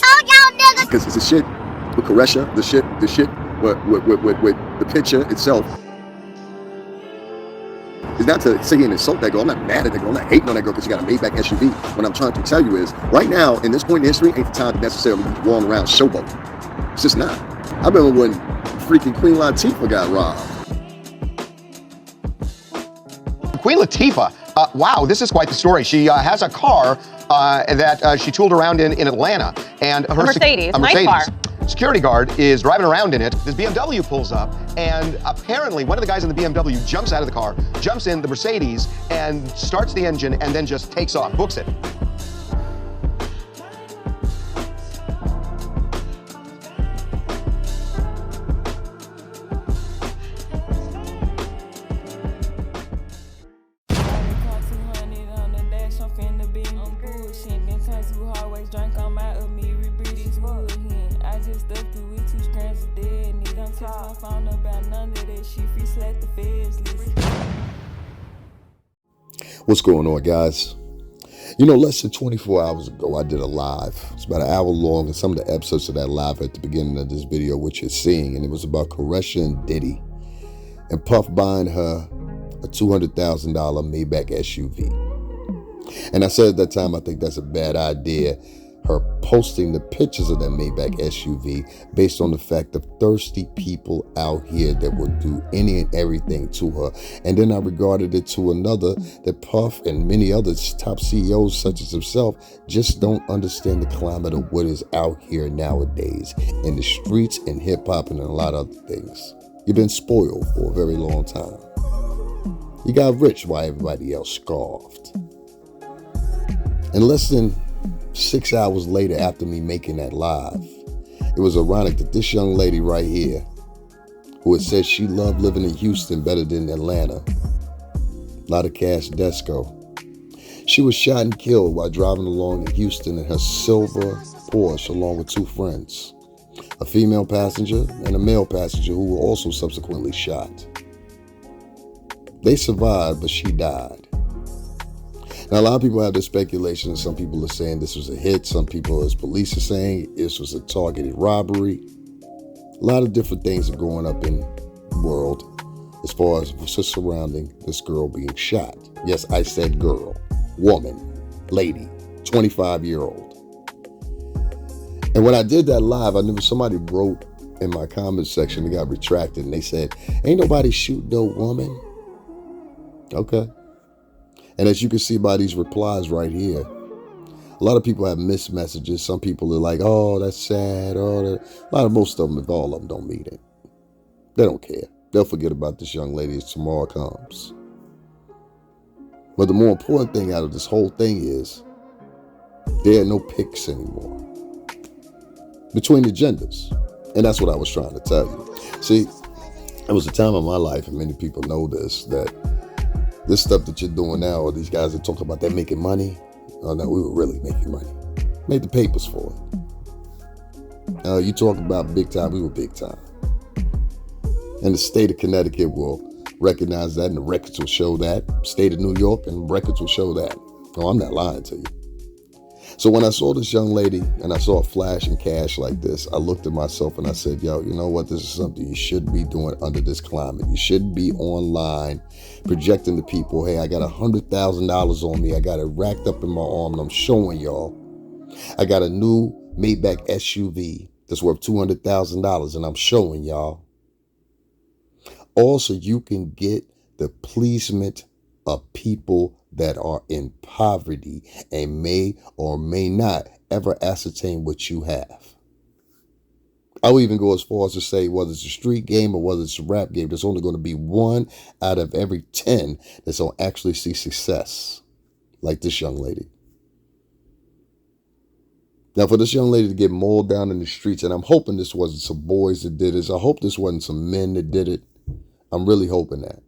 told y'all niggas. Because it's the shit with Caresha, the shit with the picture itself. It's not to sit here and insult that girl. I'm not mad at that girl. I'm not hating on that girl because she got a Maybach SUV. What I'm trying to tell you is, right now, in this point in history, ain't the time to necessarily be rolling around showboat. It's just not. I remember when freaking Queen Latifah got robbed. Queen Latifah, wow, this is quite the story. She has a car that she tooled around in Atlanta. And her Mercedes, nice car. Security guard is driving around in it. This BMW pulls up, and apparently one of the guys in the BMW jumps out of the car, jumps in the Mercedes, and starts the engine, and then just takes off, books it. What's going on, guys? You know, less than 24 hours ago, I did a live. It's about an hour long, and some of the episodes of that live at the beginning of this video, which you're seeing, and it was about Caresha and Diddy, and Puff buying her a $200,000 Maybach SUV. And I said at that time, I think that's a bad idea, her posting the pictures of that Maybach SUV based on the fact of thirsty people out here that would do any and everything to her. And then I regarded it to another, that Puff and many other top CEOs such as himself just don't understand the climate of what is out here nowadays in the streets and hip hop and a lot of other things. You've been spoiled for a very long time. You got rich while everybody else scarfed. And less than 6 hours later, after me making that live, it was ironic that this young lady right here, who had said she loved living in Houston better than Atlanta, LottaCash Desko, she was shot and killed while driving along in Houston in her silver Porsche along with two friends, a female passenger and a male passenger who were also subsequently shot. They survived, but she died. Now, a lot of people have this speculation, and some people are saying this was a hit. Some people, as police are saying, this was a targeted robbery. A lot of different things are going up in the world as far as surrounding this girl being shot. Yes, I said girl, woman, lady, 25-year-old. And when I did that live, I knew somebody wrote in my comment section, it got retracted, and they said, ain't nobody shoot no woman. Okay. And as you can see by these replies right here, a lot of people have missed messages. Some people are like, oh, that's sad. Oh, most of them, if all of them, don't mean it. They don't care. They'll forget about this young lady as tomorrow comes. But the more important thing out of this whole thing is there are no pics anymore between the genders. And that's what I was trying to tell you. See, it was a time in my life, and many people know this, that this stuff that you're doing now, or these guys that talk about they're making money, oh no, we were really making money. Made the papers for it. You talk about big time, we were big time. And the state of Connecticut will recognize that, and the records will show that. State of New York and records will show that. No, I'm not lying to you. So when I saw this young lady and I saw it flashing cash like this, I looked at myself and I said, yo, you know what? This is something you should be doing under this climate. You shouldn't be online projecting to people, hey, I got $100,000 on me. I got it racked up in my arm and I'm showing y'all. I got a new Maybach SUV that's worth $200,000 and I'm showing y'all. Also, you can get the pleasement of people that are in poverty and may or may not ever ascertain what you have. I will even go as far as to say, whether it's a street game or whether it's a rap game, there's only going to be 1 out of every 10 that's going to actually see success, like this young lady. Now, for this young lady to get mauled down in the streets, and I'm hoping this wasn't some boys that did this. I hope this wasn't some men that did it. I'm really hoping that.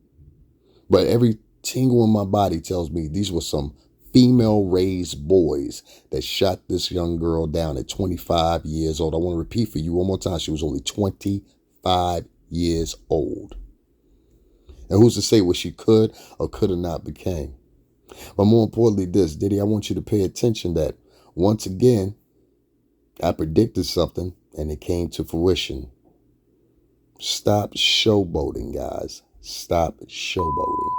But every tingle in my body tells me these were some female-raised boys that shot this young girl down at 25 years old. I want to repeat for you one more time. She was only 25 years old. And who's to say what she could or could have not became? But more importantly this, Diddy, I want you to pay attention that once again, I predicted something and it came to fruition. Stop showboating, guys. Stop showboating.